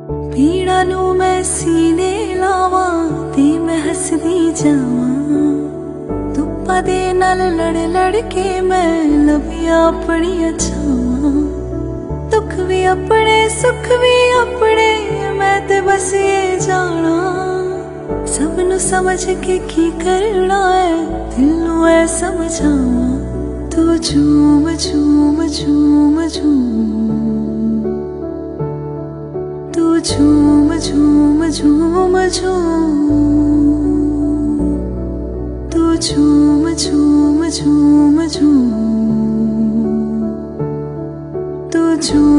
पीड़ा नू मैं सीने लावा ते मैं हसदी जावा, धुप्पा दे नाल लड़ लड़ के मैं लभिया अपनियां छावां। दुख भी अपने सुख भी अपने मैं ते बस ये जाना, सबनू समझ के की करना है दिल नू ऐ समझावां। तू झूम झूम झूम झूम, तू झूम झूम झूम झूम, तू झूम झूम झूम झूम, तू झूम।